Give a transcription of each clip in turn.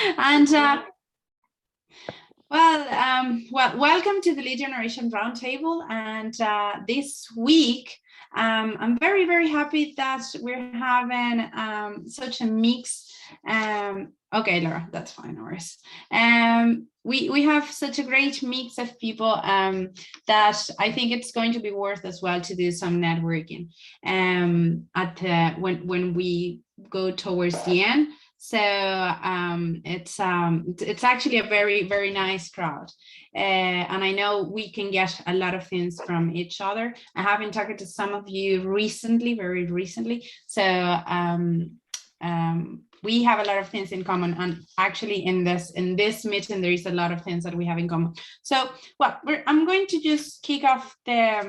And welcome to the Lead Generation Roundtable. And this week, I'm very, very happy that we're having such a mix. Okay, Laura, that's fine, no worries. We have such a great mix of people that I think it's going to be worth as well to do some networking when we go towards the end. So it's actually a very, very nice crowd. And I know we can get a lot of things from each other. I have been talking to some of you recently, very recently. So we have a lot of things in common, and actually in this meeting there is a lot of things that we have in common. So well, I'm going to just kick off the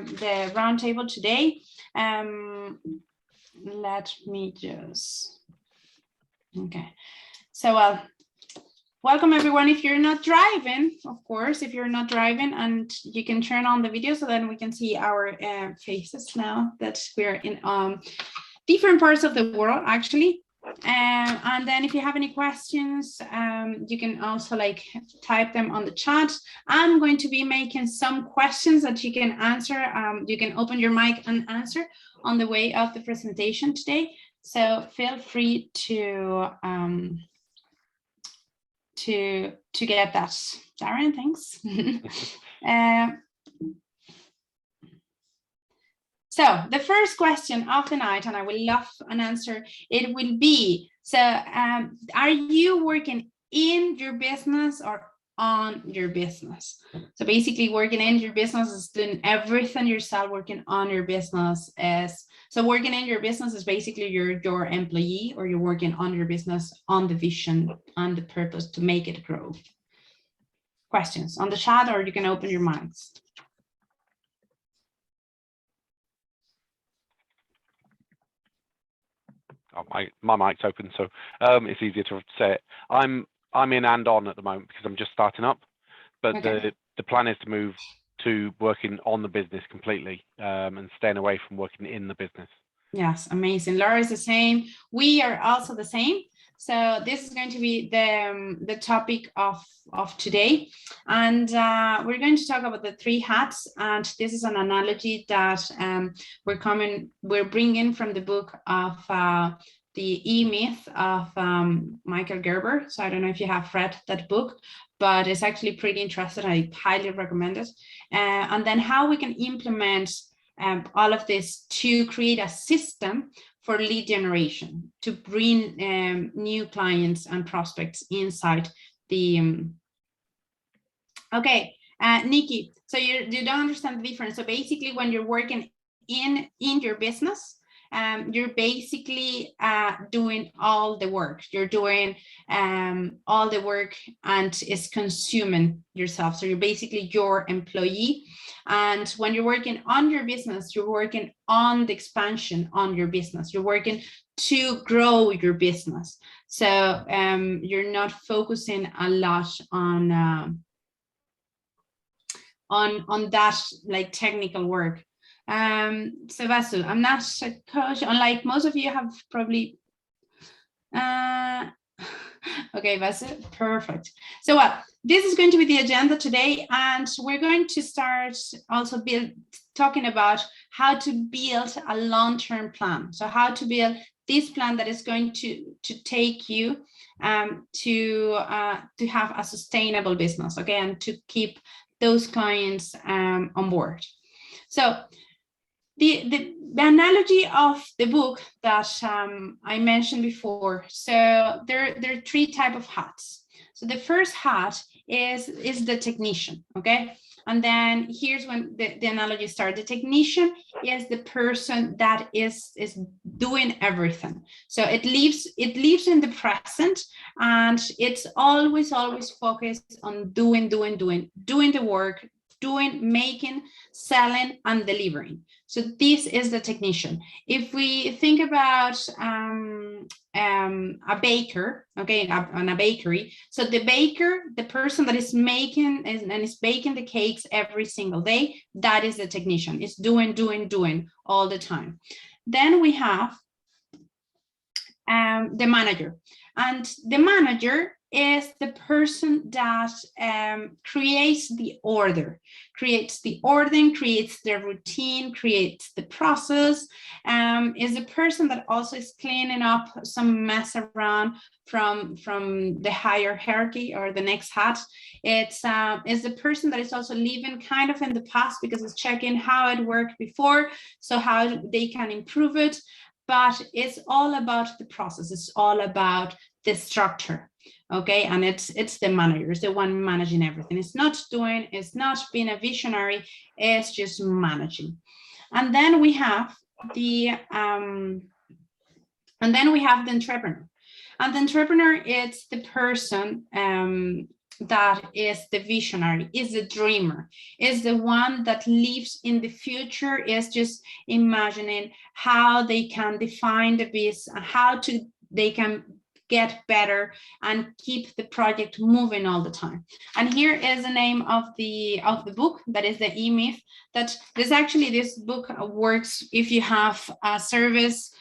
roundtable today. Let me just, okay. So welcome everyone. If you're not driving, of course, if you're not driving, and you can turn on the video so then we can see our faces now that we're in different parts of the world actually. And then if you have any questions, you can also like type them on the chat. I'm going to be making some questions that you can answer. You can open your mic and answer on the way of the presentation today. So feel free to get that. Darren, thanks. So the first question of the night, and I will love an answer, it will be, so are you working in your business or on your business? So basically working in your business is doing everything yourself. Working on your business is, so working in your business is basically your employee, or you're working on your business on the vision, on the purpose to make it grow. Questions on the chat, or you can open your mics. Oh, my mic's open, so it's easier to say it. I'm in and on at the moment because I'm just starting up, but okay. The plan is to move to working on the business completely and staying away from working in the business. Yes, amazing. Laura is the same. We are also the same. So this is going to be the topic of today, and we're going to talk about the 3 hats. And this is an analogy that we're bringing from the book of the E-Myth of Michael Gerber. So I don't know if you have read that book, but it's actually pretty interesting. I highly recommend it. And then how we can implement all of this to create a system for lead generation, to bring new clients and prospects inside the, okay, Nikki, so you don't understand the difference. So basically when you're working in your business, you're basically doing all the work. You're doing all the work and it's consuming yourself. So you're basically your employee. And when you're working on your business, you're working on the expansion on your business. You're working to grow your business. So you're not focusing a lot on that like technical work. So Vasu, I'm not a coach, unlike most of you have probably okay, Vasu, perfect. So this is going to be the agenda today, and we're going to start also talking about how to build a long-term plan. So how to build this plan that is going to take you to have a sustainable business, okay, and to keep those clients on board. So the analogy of the book that I mentioned before, so there are 3 types of hats. So the first hat is the technician, okay? And then here's when the analogy starts. The technician is the person that is doing everything. So it lives in the present, and it's always focused on doing the work, making, selling, and delivering. So this is the technician. If we think about a baker, okay, on a bakery, so the baker, the person that is making and is baking the cakes every single day, that is the technician. It's doing all the time. Then we have the manager. And the manager is the person that creates the order, creates the routine, creates the process, is the person that also is cleaning up some mess around from the higher hierarchy or the next hat. It's is the person that is also living kind of in the past because it's checking how it worked before, so how they can improve it. But it's all about the process. It's all about the structure. Okay, and it's the manager, it's the one managing everything. It's not being a visionary, it's just managing. And then we have the entrepreneur. And the entrepreneur is the person that is the visionary, is the dreamer, is the one that lives in the future, is just imagining how they can define the business, how they can get better and keep the project moving all the time. And here is the name of the book, that is the E-Myth. That this book works if you have a service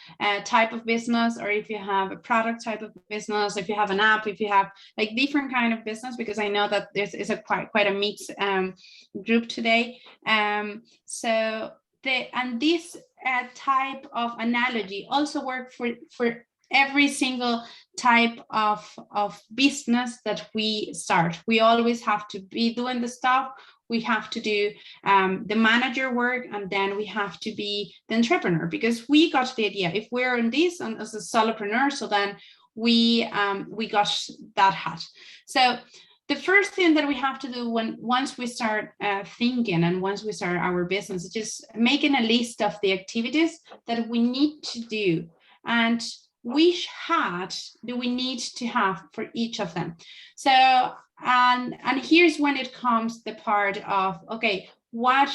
type of business, or if you have a product type of business, if you have an app, if you have like different kind of business, because I know that this is a quite a mixed group today. So this type of analogy also work for every single type of business that we start. We always have to be doing the stuff. We have to do the manager work, and then we have to be the entrepreneur, because we got the idea. If we're in this and as a solopreneur, so then we got that hat. So the first thing that we have to do once we start thinking and once we start our business is just making a list of the activities that we need to do, and which hat do we need to have for each of them. So and here's when it comes the part of, okay, what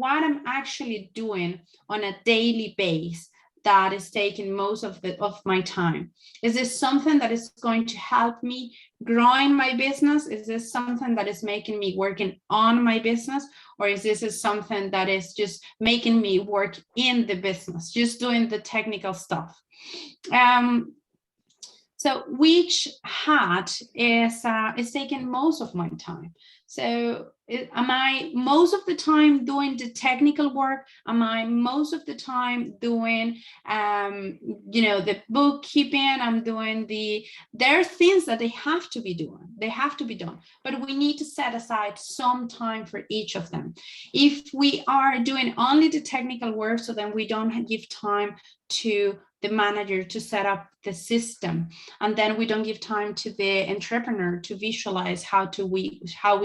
I'm actually doing on a daily basis that is taking most of my time. Is this something that is going to help me growing my business? Is this something that is making me working on my business? Or is this something that is just making me work in the business, just doing the technical stuff? So which hat is taking most of my time? So am I most of the time doing the technical work? Am I most of the time doing, the bookkeeping? I'm doing there are things that they have to be doing. They have to be done, but we need to set aside some time for each of them. If we are doing only the technical work, so then we don't give time to the manager to set up the system, and then we don't give time to the entrepreneur to visualize how we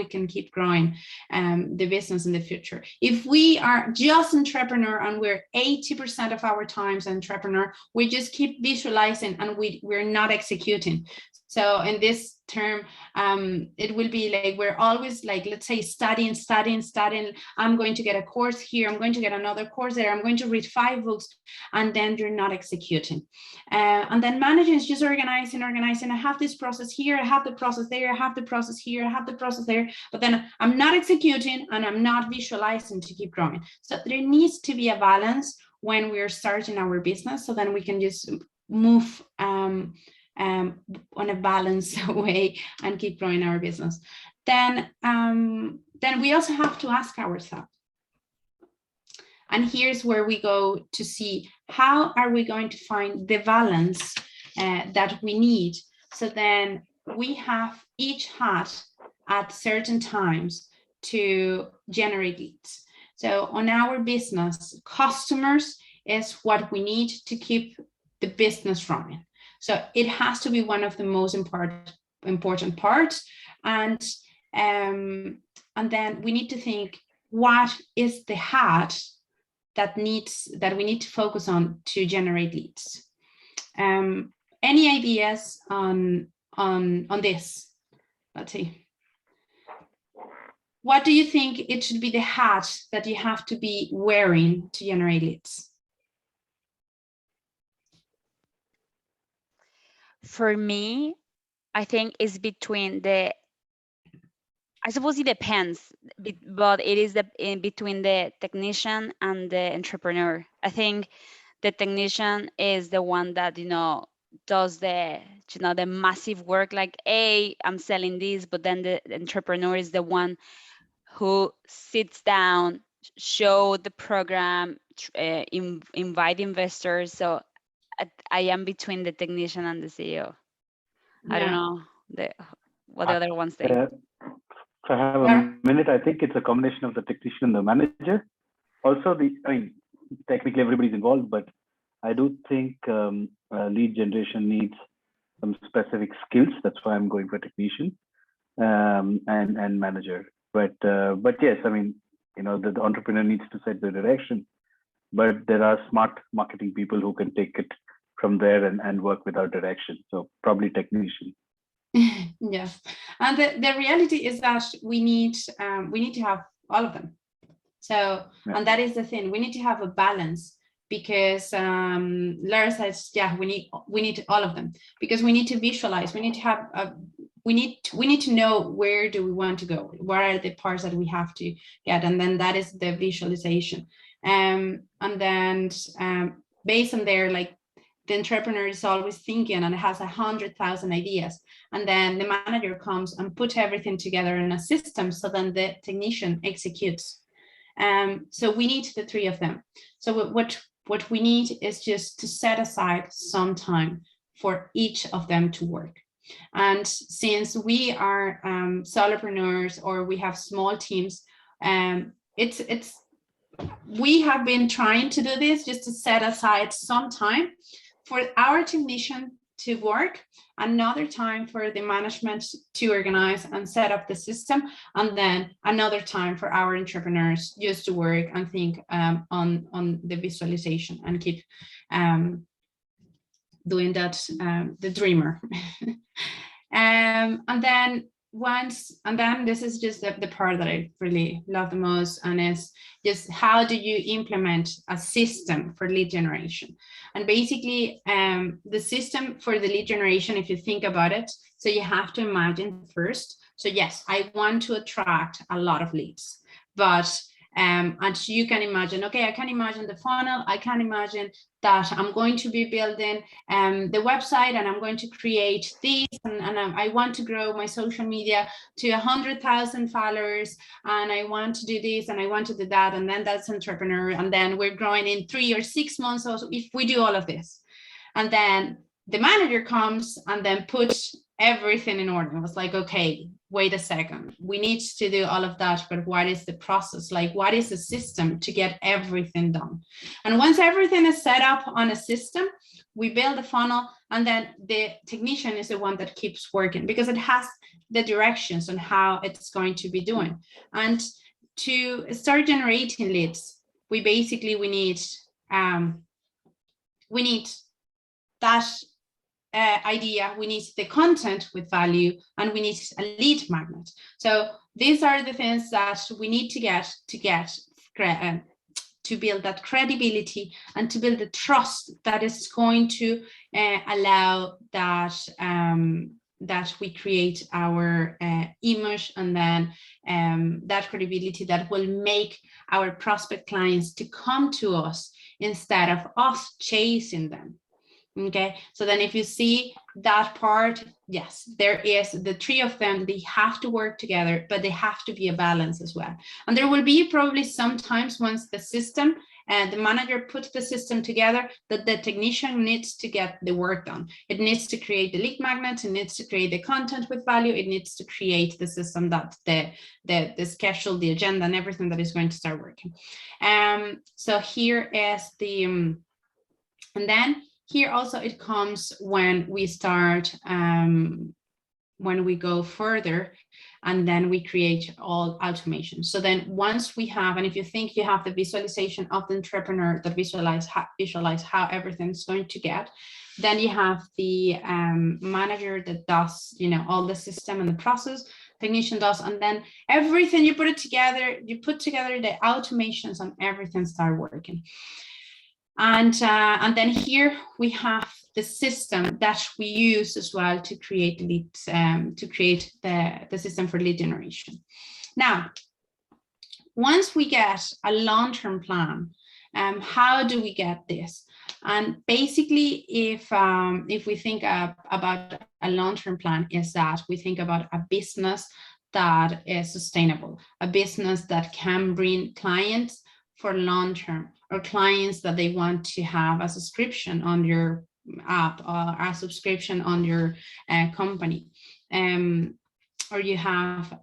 can keep growing the business in the future. If we are just entrepreneur and we're 80% of our times entrepreneur, we just keep visualizing and we're not executing. So in this term, it will be like we're always like, let's say, studying. I'm going to get a course here. I'm going to get another course there. I'm going to read 5 books, and then you're not executing. And then managing is just organizing. I have this process here. I have the process there. I have the process here. I have the process there. But then I'm not executing and I'm not visualizing to keep growing. So there needs to be a balance when we're starting our business, so then we can just move on a balanced way and keep growing our business. Then we also have to ask ourselves, and here's where we go to see how are we going to find the balance that we need. So then we have each hat at certain times to generate leads. So on our business, customers is what we need to keep the business running. So it has to be one of the most important parts. And then we need to think, what is the hat that we need to focus on to generate leads? Any ideas on this? Let's see. What do you think it should be the hat that you have to be wearing to generate leads? For me, I think it's between I suppose it depends, but it is in between the technician and the entrepreneur. I think the technician is the one that, does the the massive work, like, I'm selling this, but then the entrepreneur is the one who sits down, show the program, invite investors. So I am between the technician and the CEO. I don't know what the other ones think. If I have a minute, I think it's a combination of the technician and the manager. Also, technically everybody's involved, but I do think lead generation needs some specific skills. That's why I'm going for technician and manager. But yes, I mean, the entrepreneur needs to set the direction, but there are smart marketing people who can take it from there and work without direction. So probably technician. Yes, and the reality is that we need to have all of them. So, and that is the thing, we need to have a balance, because Lara says, we need all of them, because we need to visualize, we need to have we need to know where do we want to go, what are the parts that we have to get, and then that is the visualization. And then based on there, like, the entrepreneur is always thinking and has 100,000 ideas, and then the manager comes and put everything together in a system, so then the technician executes. So we need the three of them. So what we need is just to set aside some time for each of them to work. And since we are solopreneurs, or we have small teams, we have been trying to do this, just to set aside some time for our technician to work, another time for the management to organize and set up the system, and then another time for our entrepreneurs just to work and think on the visualization and keep doing that, the dreamer. And then this is just the part that I really love the most, and is just how do you implement a system for lead generation. And basically the system for the lead generation, if you think about it, so you have to imagine first, so yes, I want to attract a lot of leads, but and you can imagine, okay, I can imagine the funnel, I can imagine that I'm going to be building the website, and I'm going to create this, and I want to grow my social media to 100,000 followers, and I want to do this, and I want to do that, and then that's entrepreneur, and then we're growing in 3 or 6 months, also if we do all of this. And then the manager comes and then puts everything in order. It was like, okay, wait a second, we need to do all of that, but what is the process? Like, what is the system to get everything done? And once everything is set up on a system, we build a funnel, and then the technician is the one that keeps working, because it has the directions on how it's going to be doing. And to start generating leads, we need that idea, we need the content with value, and we need a lead magnet. So these are the things that we need to get to build that credibility and to build the trust that is going to allow that that we create our image, and then that credibility that will make our prospect clients to come to us instead of us chasing them. Okay, so then if you see that part, yes, there is the three of them, they have to work together, but they have to be a balance as well. And there will be probably sometimes once the system and the manager puts the system together, that the technician needs to get the work done. It needs to create the lead magnet, it needs to create the content with value, it needs to create the system that the schedule, the agenda, and everything that is going to start working. So here is the, and then here also it comes when we start, when we go further, and then we create all automation. So then once we have, and if you think you have the visualization of the entrepreneur that visualize how everything's going to get, then you have the manager that does, all the system and the process, technician does, and then everything you put it together, you put together the automations and everything start working. And then here we have the system that we use as well to create leads, to create the system for lead generation. Now, once we get a long-term plan, how do we get this? And basically, if we think about a long-term plan, is that we think about a business that is sustainable, a business that can bring clients for long-term, or clients that they want to have a subscription on your app or a subscription on your company, or you have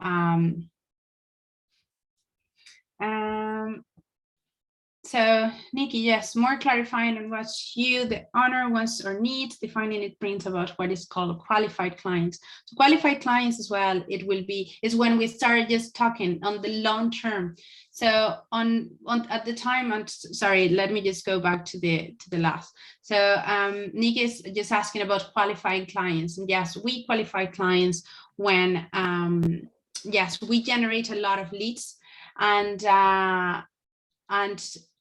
so Nikki, yes, more clarifying on what you, the owner, wants or needs, defining it brings about what is called qualified clients. So qualified clients as well, it will be, is when we start just talking on the long term. So on at the time, and sorry, let me just go back to the last. So Nikki is just asking about qualified clients. And yes, we qualify clients when, yes, we generate a lot of leads,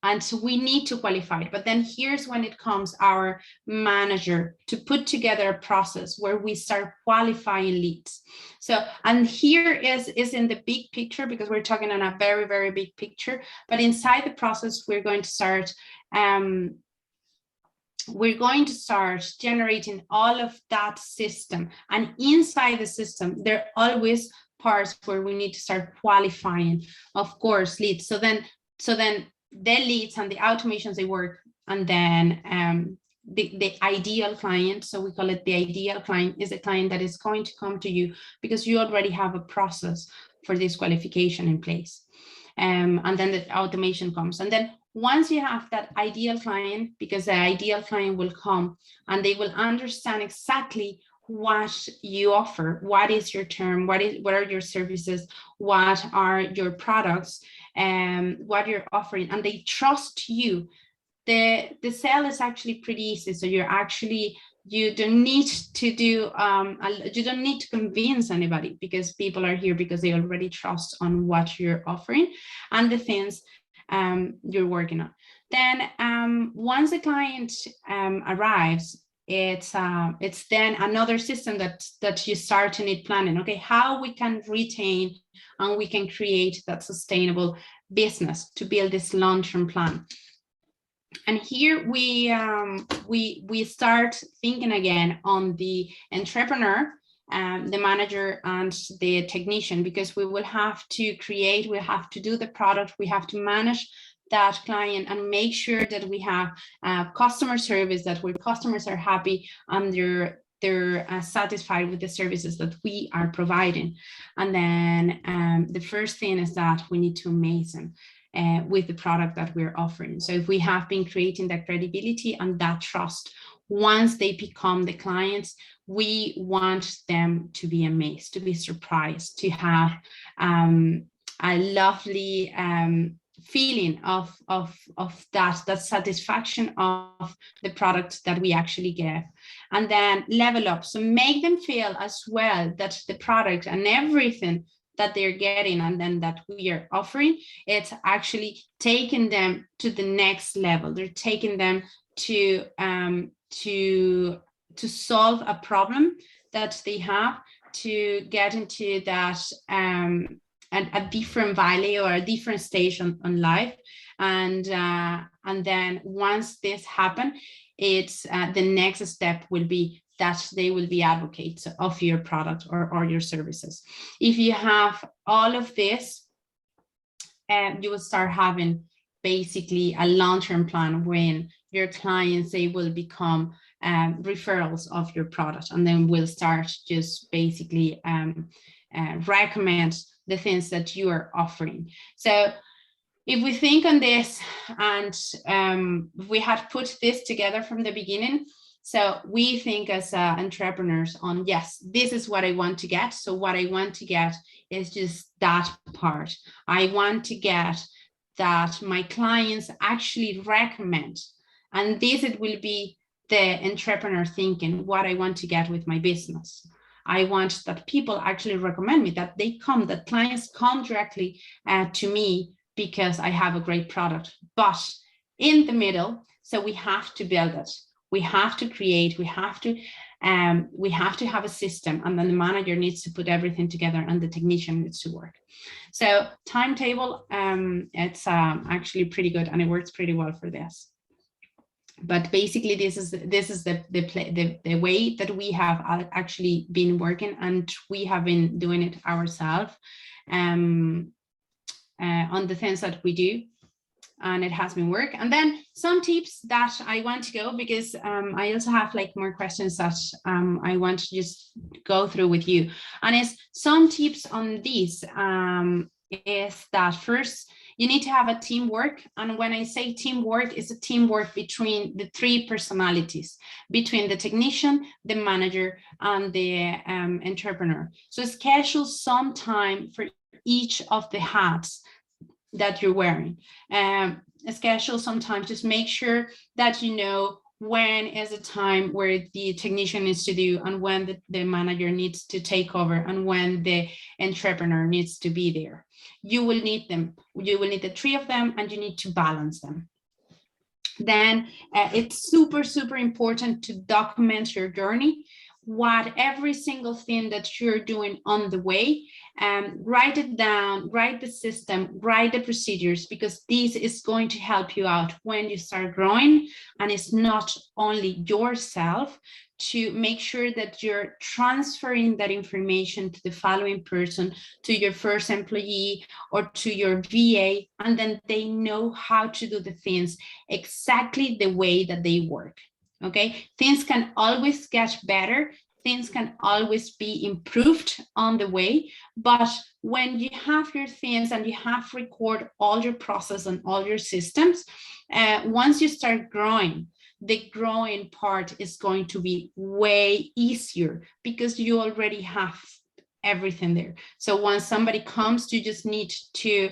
and so we need to qualify it. But then here's when it comes our manager to put together a process where we start qualifying leads. So, and here is in the big picture, because we're talking on a very, very big picture, but inside the process, we're going to start generating all of that system. And inside the system, there are always parts where we need to start qualifying, of course, leads. So then the leads and the automations, they work, and then the ideal client, so we call it the ideal client, is a client that is going to come to you because you already have a process for this qualification in place. And then the automation comes. And then once you have that ideal client, because the ideal client will come and they will understand exactly what you offer, what is your term, what are your services, what are your products, and what you're offering, and they trust you. The sale is actually pretty easy. So you don't need to do you don't need to convince anybody, because people are here because they already trust on what you're offering and the things you're working on. Then once the client arrives, it's then another system that you start to need planning. Okay, how we can retain and we can create that sustainable business to build this long-term plan. And here we start thinking again on the entrepreneur, the manager, and the technician, because we will have to create, we have to do the product, we have to manage that client and make sure that we have customer service, that where customers are happy and they're satisfied with the services that we are providing. And then the first thing is that we need to amaze them with the product that we're offering. So if we have been creating that credibility and that trust, once they become the clients, we want them to be amazed, to be surprised, to have a lovely feeling of that satisfaction of the product that we actually give. And then level up, so make them feel as well that the product and everything that they're getting and then that we are offering, it's actually taking them to the next level. They're taking them to solve a problem that they have, to get into that a different value or a different stage on life. And then once this happens, it's the next step will be that they will be advocates of your product or your services. If you have all of this, you will start having basically a long-term plan when your clients, they will become referrals of your product, and then we'll start just basically recommend the things that you are offering. So if we think on this, and we had put this together from the beginning, so we think as entrepreneurs on, yes, this is what I want to get. So what I want to get is just that part. I want to get that my clients actually recommend. And this, it will be the entrepreneur thinking, what I want to get with my business. I want that people actually recommend me, that they come, that clients come directly to me because I have a great product. But in the middle, so we have to build it. We have to create, we have to have a system, and then the manager needs to put everything together and the technician needs to work. So timetable, it's actually pretty good and it works pretty well for this. But basically, this is the way that we have actually been working, and we have been doing it ourselves on the things that we do, and it has been work. And then some tips that I want to go, because I also have like more questions that I want to just go through with you. And it's some tips on this is that first, you need to have a teamwork. And when I say teamwork, it's a teamwork between the three personalities, between the technician, the manager, and the entrepreneur. So schedule some time for each of the hats that you're wearing. Schedule sometimes, just make sure that you know when is a time where the technician needs to do, and when the manager needs to take over, and when the entrepreneur needs to be there. You will need them. You will need the three of them, and you need to balance them. Then it's super, super important to document your journey, what every single thing that you're doing on the way. Write it down, write the system, write the procedures, because this is going to help you out when you start growing. And it's not only yourself, to make sure that you're transferring that information to the following person, to your first employee or to your VA, and then they know how to do the things exactly the way that they work. Okay, things can always get better. Things can always be improved on the way, but when you have your things and you have record all your process and all your systems, once you start growing, the growing part is going to be way easier, because you already have everything there. So once somebody comes, you just need to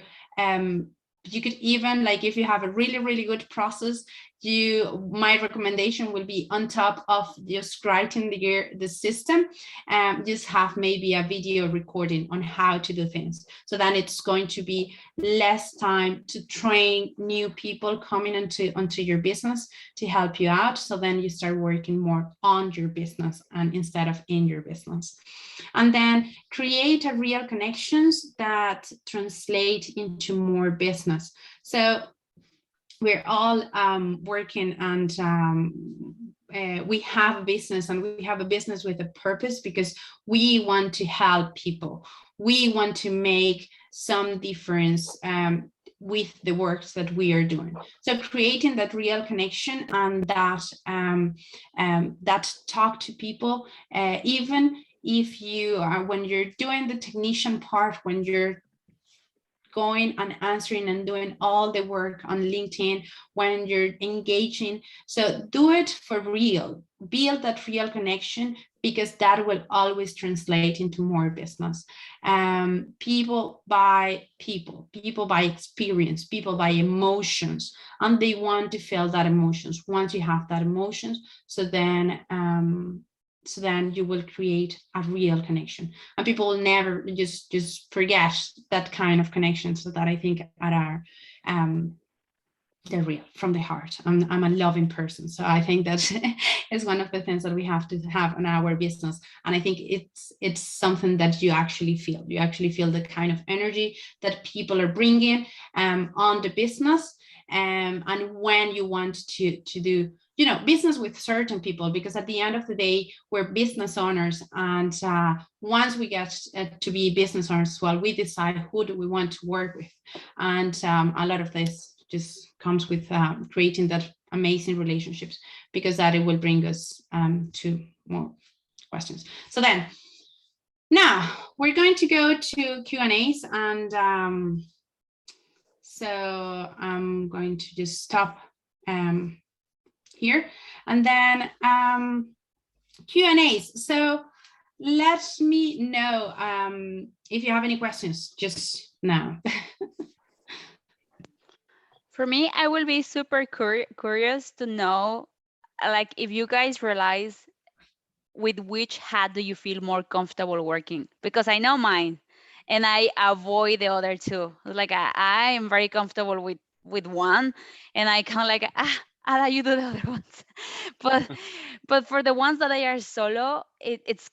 you could even, like, if you have a really, really good process, my recommendation will be, on top of just writing the system, just have maybe a video recording on how to do things. So then it's going to be less time to train new people coming onto your business to help you out. So then you start working more on your business and instead of in your business. And then create a real connections that translate into more business. So we're all working, and we have a business, and we have a business with a purpose, because we want to help people. We want to make some difference with the works that we are doing. So creating that real connection, and that that talk to people, even if you are, when you're doing the technician part, when you're going and answering and doing all the work on LinkedIn, when you're engaging. So do it for real, build that real connection, because that will always translate into more business. People buy people, people buy experience, people buy emotions, and they want to feel that emotions. Once you have that emotions, so then you will create a real connection, and people will never just forget that kind of connection. So that I think are they're real, from the heart. I'm a loving person, so I think that is one of the things that we have to have in our business. And I think it's something that you actually feel. You actually feel the kind of energy that people are bringing on the business, and when you want to do business with certain people, because at the end of the day, we're business owners. And once we get to be business owners as well, we decide who do we want to work with. And a lot of this just comes with creating that amazing relationships, because that it will bring us to more questions. So then, now we're going to go to Q&As, and so I'm going to just stop here, and then Q&As. So let me know if you have any questions just now. For me, I will be super curious to know, like, if you guys realize with which hat do you feel more comfortable working? Because I know mine, and I avoid the other two. Like I am very comfortable with one, and I kind of like, I'll let you do the other ones. but for the ones that I are solo, it's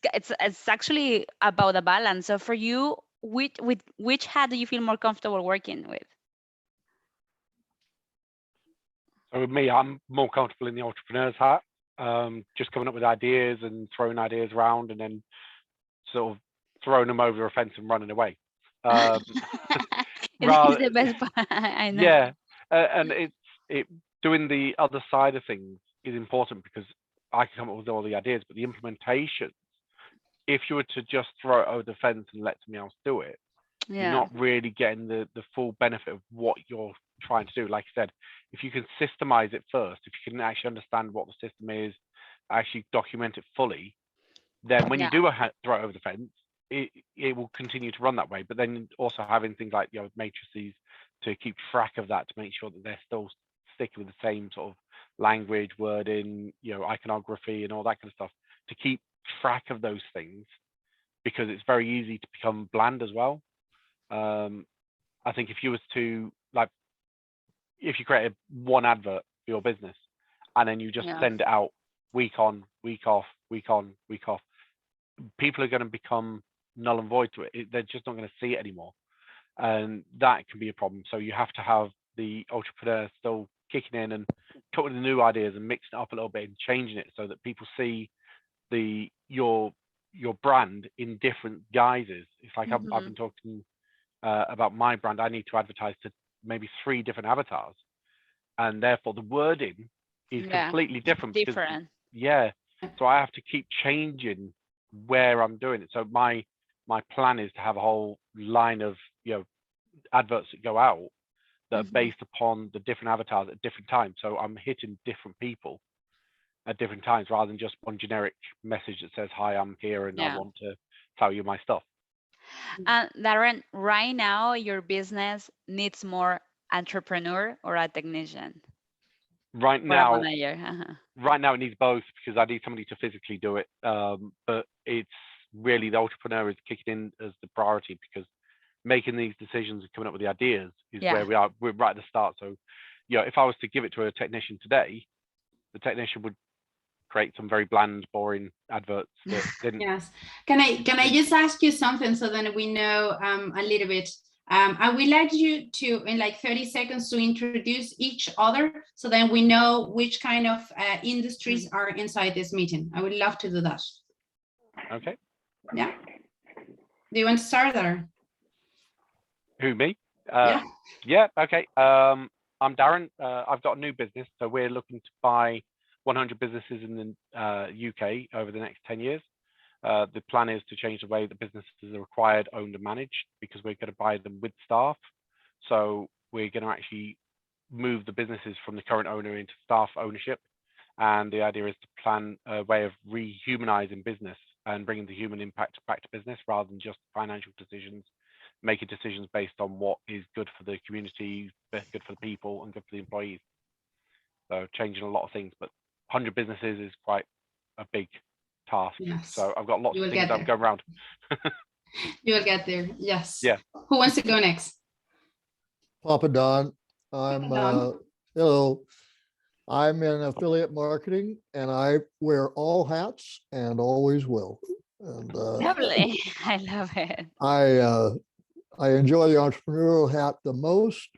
actually about a balance. So for you, which hat do you feel more comfortable working with? So with me, I'm more comfortable in the entrepreneur's hat, just coming up with ideas and throwing ideas around and then sort of throwing them over a fence and running away. It's the best part. I know. Yeah, and it doing the other side of things is important because I can come up with all the ideas, but the implementation, if you were to just throw it over the fence and let somebody else do it, you're not really getting the full benefit of what you're trying to do. Like I said, if you can systemize it first, if you can actually understand what the system is, actually document it fully, then when you do throw it over the fence, it will continue to run that way. But then also having things like matrices to keep track of that, to make sure that they're still sticking with the same sort of language, wording, iconography and all that kind of stuff, to keep track of those things, because it's very easy to become bland as well. I think if you was to, like, if you created one advert for your business and then you just send it out week on, week off, week on, week off, people are going to become null and void to it. They're just not going to see it anymore, and that can be a problem. So you have to have the entrepreneur still kicking in and coming with new ideas and mixing it up a little bit and changing it so that people see your brand in different guises. It's like I've been talking about my brand. I need to advertise to maybe 3 different avatars, and therefore the wording is completely different. So I have to keep changing where I'm doing it. So my plan is to have a whole line of adverts that go out that are based upon the different avatars at different times. So I'm hitting different people at different times, rather than just one generic message that says, "Hi, I'm here and I want to tell you my stuff." Darren, right now your business needs more entrepreneur or a technician? Right now, manager. Right now it needs both, because I need somebody to physically do it. But it's really the entrepreneur is kicking in as the priority, because making these decisions and coming up with the ideas is where we are. We're right at the start. So, if I was to give it to a technician today, the technician would create some very bland, boring adverts that didn't. Yes. Can I just ask you something so then we know a little bit? I would like you to, in like 30 seconds, to introduce each other so then we know which kind of industries are inside this meeting. I would love to do that. Okay. Yeah. Do you want to start there? Who, me? Yeah. Yeah. Okay. I'm Darren. I've got a new business, so we're looking to buy 100 businesses in the UK over the next 10 years. The plan is to change the way that businesses are acquired, owned and managed, because we're going to buy them with staff. So we're going to actually move the businesses from the current owner into staff ownership. And the idea is to plan a way of rehumanizing business and bringing the human impact back to business, rather than just financial decisions, making decisions based on what is good for the community, good for the people and good for the employees. So changing a lot of things, but 100 businesses is quite a big task. Yes. So I've got lots of things I'm going around. You will get there. Yes. Yeah. Who wants to go next? Papa Don. I'm hello. I'm in affiliate marketing and I wear all hats and always will. And Lovely. I love it. I enjoy the entrepreneurial hat the most,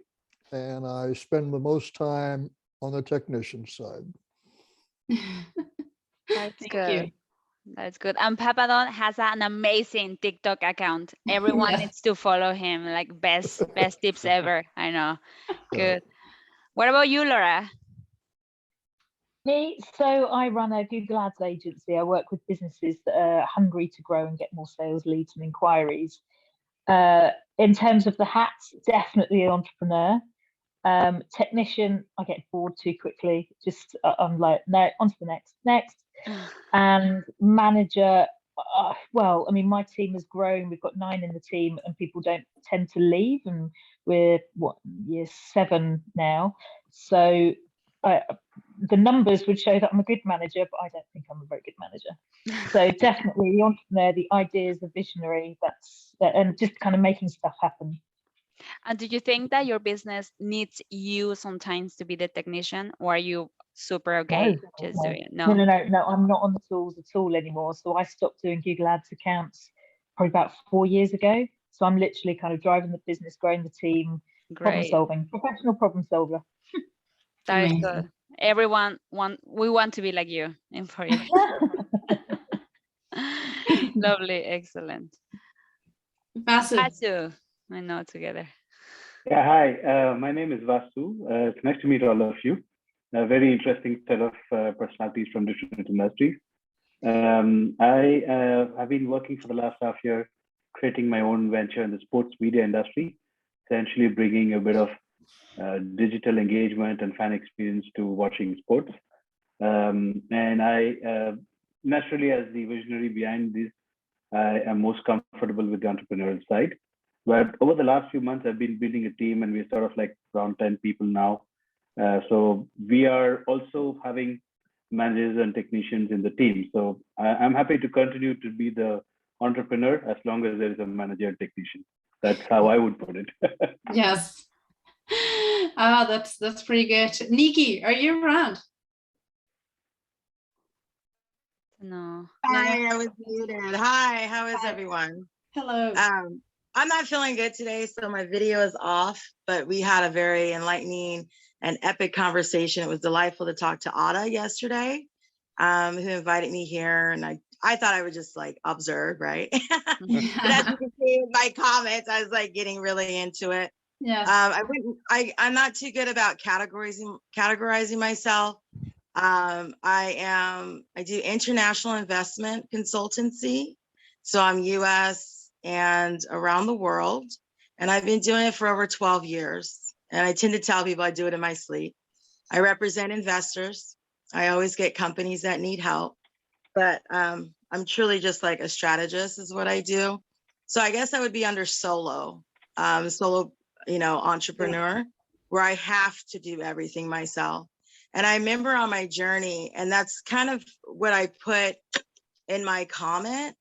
and I spend the most time on the technician side. That's good. That's good. And Papadon has an amazing TikTok account. Everyone needs to follow him. Like best tips ever. I know. Good. What about you, Laura? Me, so I run a Google Ads agency. I work with businesses that are hungry to grow and get more sales leads and inquiries. In terms of the hats, definitely an entrepreneur. Technician, I get bored too quickly. Just I'm like, no, on to the next. And manager, well, I mean, my team has grown. We've got 9 in the team, and people don't tend to leave. And we're year 7 now. So the numbers would show that I'm a good manager, but I don't think I'm a very good manager. So definitely the entrepreneur, the ideas, the visionary, and just kind of making stuff happen. And do you think that your business needs you sometimes to be the technician, or are you super okay just doing it? No, I'm not on the tools at all anymore. So I stopped doing Google Ads accounts probably about 4 years ago. So I'm literally kind of driving the business, growing the team, problem solving, professional problem solver. That is Amazing. good. We want to be like you in 4 years. Lovely, excellent. Vasu. Vasu, I know together. Yeah, hi. My name is Vasu. It's nice to meet all of you. A very interesting set of personalities from different industries. I have been working for the last half year, creating my own venture in the sports media industry, essentially bringing a bit of digital engagement and fan experience to watching sports. And I, naturally, as the visionary behind this, I am most comfortable with the entrepreneurial side. But over the last few months, I've been building a team, and we're sort of like around 10 people now. So we are also having managers and technicians in the team. So I'm happy to continue to be the entrepreneur as long as there is a manager and technician. That's how I would put it. Yes. That's pretty good. Nikki, are you around? No. Hi, I was muted. Hi, how is everyone? Hello. I'm not feeling good today, so my video is off, but we had a very enlightening and epic conversation. It was delightful to talk to Ada yesterday, who invited me here, and I thought I would just like observe, right? But as you can see in my comments, I was like getting really into it. Yes. I'm not too good about categorizing myself. I do international investment consultancy. So I'm US and around the world. And I've been doing it for over 12 years. And I tend to tell people I do it in my sleep. I represent investors. I always get companies that need help. But I'm truly just like a strategist is what I do. So I guess I would be under solo, entrepreneur, where I have to do everything myself. And I remember on my journey, and that's kind of what I put in my comment,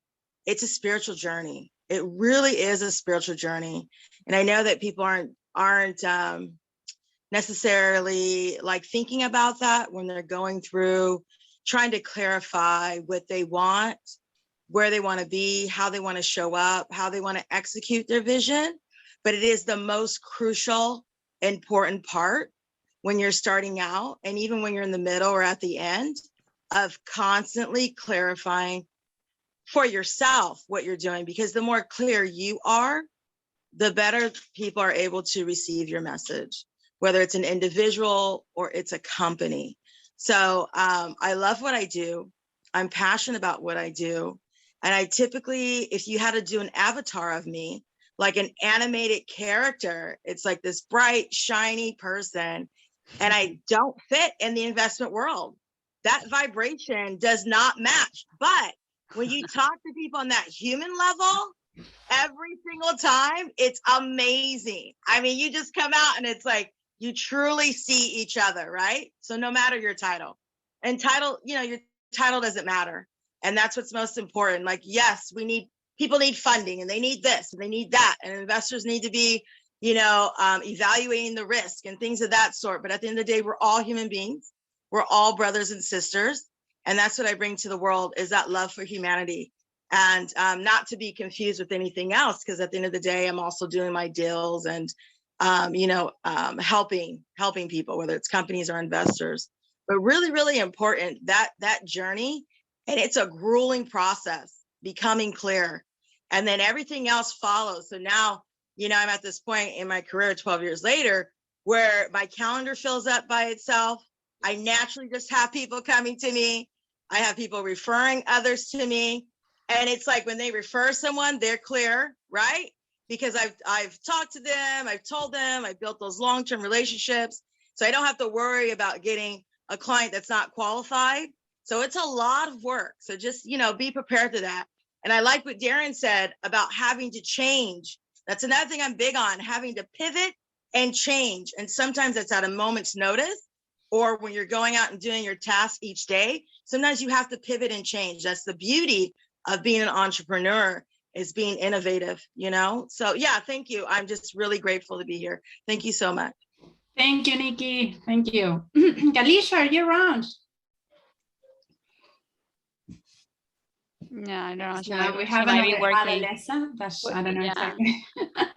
it's a spiritual journey. It really is a spiritual journey. And I know that people aren't necessarily like thinking about that when they're going through trying to clarify what they want, where they want to be, how they want to show up, how they want to execute their vision. But it is the most crucial, important part when you're starting out, and even when you're in the middle or at the end, of constantly clarifying for yourself what you're doing, because the more clear you are, the better people are able to receive your message, whether it's an individual or it's a company. So I love what I do. I'm passionate about what I do. And I typically, if you had to do an avatar of me, like an animated character, it's like this bright, shiny person. And I don't fit in the investment world. That vibration does not match. But when you talk to people on that human level, every single time, it's amazing. I mean, you just come out and it's like, you truly see each other, right? So no matter your title, and title, your title doesn't matter. And that's what's most important. Like, yes, people need funding, and they need this and they need that. And investors need to be, evaluating the risk and things of that sort. But at the end of the day, we're all human beings. We're all brothers and sisters. And that's what I bring to the world, is that love for humanity. And not to be confused with anything else, because at the end of the day, I'm also doing my deals and, helping people, whether it's companies or investors. But really, really important, that journey. And it's a grueling process, becoming clear. And then everything else follows. So now, I'm at this point in my career 12 years later where my calendar fills up by itself. I naturally just have people coming to me. I have people referring others to me. And it's like when they refer someone, they're clear, right? Because I've talked to them, I've told them, I've built those long-term relationships. So I don't have to worry about getting a client that's not qualified. So it's a lot of work. So just, be prepared for that. And I like what Darren said about having to change. That's another thing I'm big on, having to pivot and change. And sometimes it's at a moment's notice, or when you're going out and doing your task each day, sometimes you have to pivot and change. That's the beauty of being an entrepreneur, is being innovative, So yeah, thank you. I'm just really grateful to be here. Thank you so much. Thank you, Nikki. Thank you. Galisha, are you around? Yeah, I don't know. So we have another Alessa. I don't know exactly.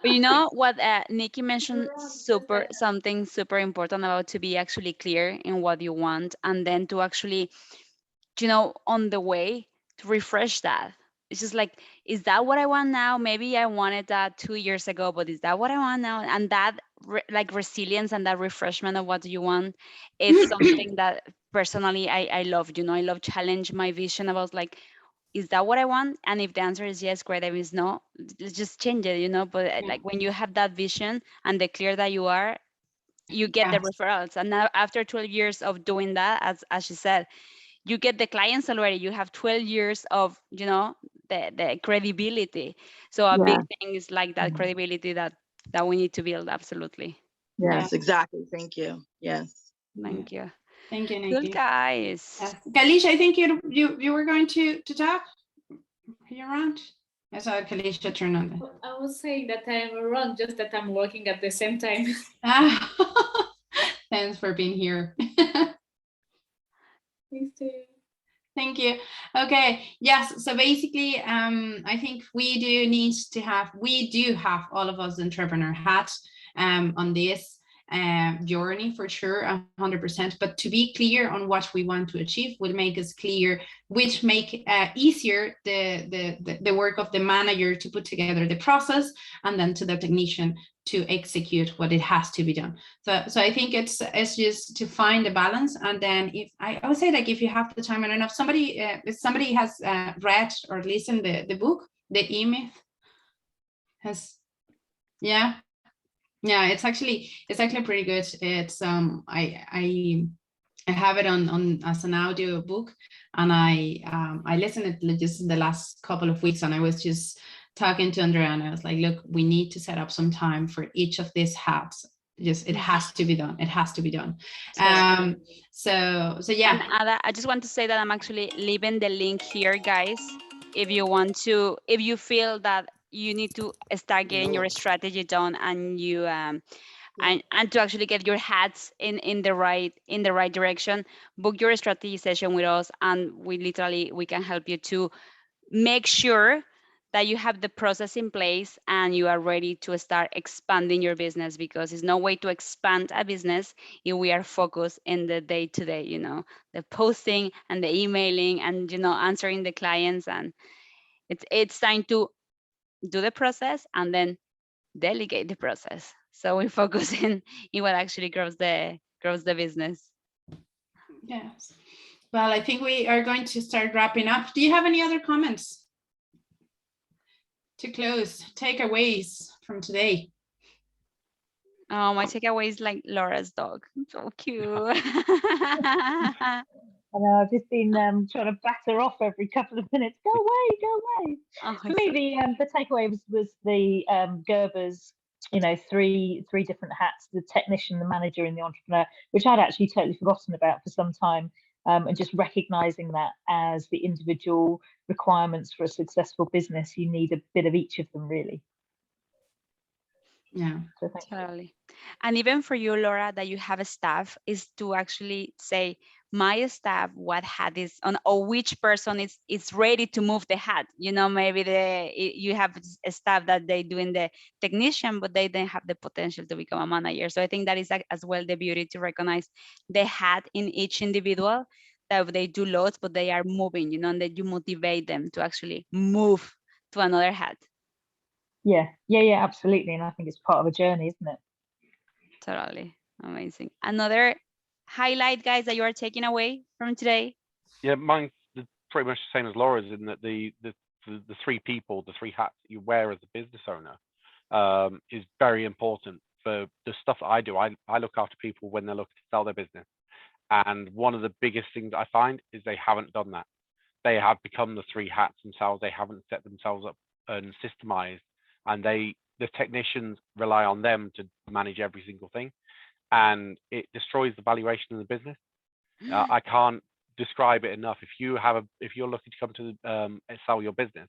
But you know what Nikki mentioned, something super important about to be actually clear in what you want, and then to actually, on the way to refresh that. It's just like, is that what I want now? Maybe I wanted that 2 years ago, but is that what I want now? And that like resilience and that refreshment of what you want, it's something that personally I love. I love challenge my vision about like, is that what I want? And if the answer is yes, great. If it's no, let's just change it. But like when you have that vision and the clear that you are, you get the Yes. referrals. And now after 12 years of doing that, as she said, you get the clients already. You have 12 years of, the credibility. So a big thing is like that credibility that we need to build. Absolutely. Yes, exactly. Thank you. Yes. Thank you. Thank you, Cool, Nikki. guys. Yes. Kalisha, I think you were going to talk. Are you around? I saw Kalisha turn on. I was saying that I'm around, just that I'm working at the same time. Thanks for being here. Thanks to you. Thank you. Okay. Yes. So basically, I think we do have all of us entrepreneur hats on this journey for sure, 100%. But to be clear on what we want to achieve will make us clear, which make easier the work of the manager to put together the process, and then to the technician to execute what it has to be done. So I think it's just to find a balance. And then if I would say, like, if you have the time, I don't know if somebody has read or listened the book, The E-Myth has, yeah, it's actually pretty good. It's I have it on as an audio book, and I listened to it just in the last couple of weeks, and I was just talking to Andrea, and I was like, look, we need to set up some time for each of these hats. Just it has to be done. It has to be done. So yeah. And Ada, I just want to say that I'm actually leaving the link here, guys. If you feel that you need to start getting your strategy done, and you and to actually get your hats in the right direction, book your strategy session with us, and we can help you to make sure that you have the process in place and you are ready to start expanding your business, because there's no way to expand a business if we are focused in the day-to-day, the posting and the emailing and, answering the clients. And it's time to do the process and then delegate the process. So we focus in what actually grows the business. Yes. Well, I think we are going to start wrapping up. Do you have any other comments to close, takeaways from today? Oh, my takeaway is like Laura's dog. So cute. I know, I've just been trying to batter off every couple of minutes. Go away, go away. Oh, For me, the takeaway was the Gerber's, three different hats: the technician, the manager, and the entrepreneur, which I'd actually totally forgotten about for some time. And just recognizing that as the individual requirements for a successful business, you need a bit of each of them, really. Yeah, so thank totally. You. And even for you, Laura, that you have a staff, is to actually say, my staff, what hat is on, or which person is ready to move the hat. Maybe you have a staff that they doing the technician, but they don't have the potential to become a manager. So I think that is as well the beauty, to recognize the hat in each individual, that they do loads, but they are moving, and that you motivate them to actually move to another hat. Yeah, absolutely. And I think it's part of a journey, isn't it? Totally. Amazing. Another highlight, guys, that you are taking away from today? Yeah, mine's pretty much the same as Laura's, in that the three people, the three hats that you wear as a business owner is very important. For the stuff that I do, I look after people when they're looking to sell their business. And one of the biggest things I find is they haven't done that. They have become the three hats themselves. They haven't set themselves up and systemized, and the technicians rely on them to manage every single thing, and it destroys the valuation of the business. I can't describe it enough. If you're looking to come to sell your business,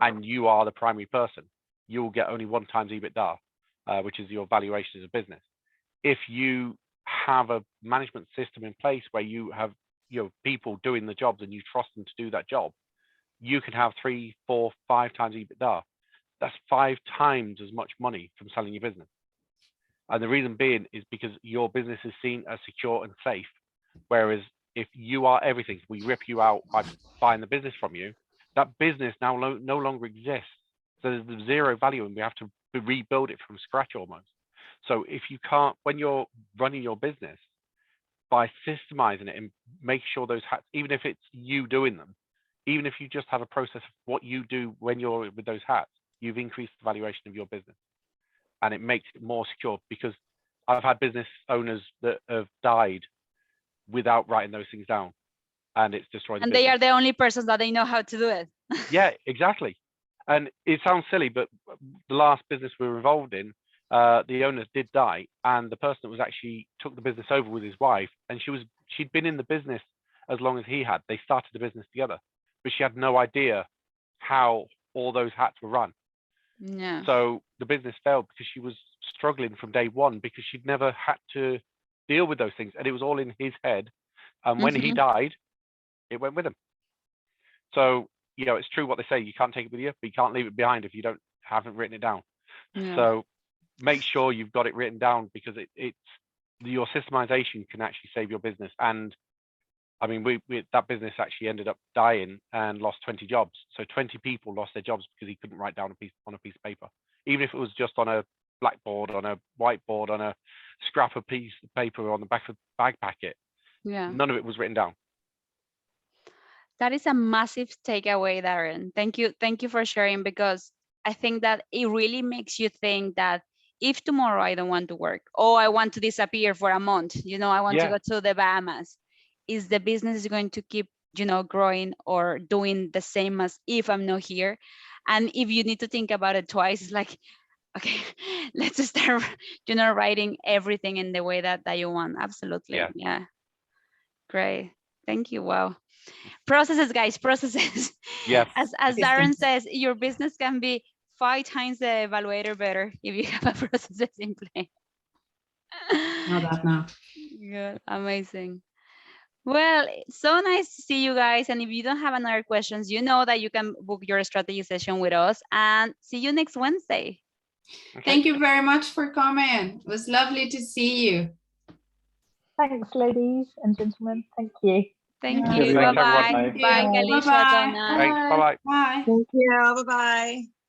and you are the primary person, you will get only 1 times EBITDA, which is your valuation as a business. If you have a management system in place where you have people doing the jobs and you trust them to do that job, you can have 3, 4, 5 times EBITDA. that's 5 times as much money from selling your business. And the reason being is because your business is seen as secure and safe. Whereas if you are everything, we rip you out by buying the business from you, that business now no longer exists. So there's zero value, and we have to rebuild it from scratch almost. So if you can't, when you're running your business, by systemizing it and make sure those hats, even if it's you doing them, even if you just have a process of what you do when you're with those hats, you've increased the valuation of your business, and it makes it more secure. Because I've had business owners that have died without writing those things down, and it's destroyed the And business. they are the only persons that they know how to do it. Yeah, exactly. And it sounds silly, but the last business we were involved in, the owners did die, and the person that was actually took the business over with his wife, and she'd been in the business as long as he had. They started the business together, but she had no idea how all those hats were run. Yeah. So the business failed because she was struggling from day one, because she'd never had to deal with those things, and it was all in his head. And when he died, it went with him. So, you know, it's true what they say, you can't take it with you, but you can't leave it behind if you haven't written it down. Yeah. So make sure you've got it written down, because it's your systemization can actually save your business. And I mean, that business actually ended up dying and lost 20 jobs. So 20 people lost their jobs because he couldn't write down on a piece of paper, even if it was just on a blackboard, on a whiteboard, on a scrap of piece of paper on the back of the bag packet. Yeah. None of it was written down. That is a massive takeaway, Darren. Thank you for sharing, because I think that it really makes you think that if tomorrow I don't want to work, or I want to disappear for a month, you know, I want to go to the Bahamas, is the business going to keep, you know, growing or doing the same as if I'm not here? And if you need to think about it twice, it's like, okay, let's just start, you know, writing everything in the way that you want. Absolutely. Yeah. Great. Thank you. Wow. Processes, guys, processes. Yes. As Darren says, your business can be 5 times the evaluator better if you have a processes in place. Know that now. Good. Amazing. Well, it's so nice to see you guys. And if you don't have another questions, you know that you can book your strategy session with us, and see you next Wednesday. Okay. Thank you very much for coming. It was lovely to see you. Thanks, ladies and gentlemen. Thank you. Thank Yeah. you. Thanks, Bye-bye. everyone. Bye, Galicia, Bye-bye. Donna. Thanks. Bye-bye. Bye. Thank you. Bye-bye.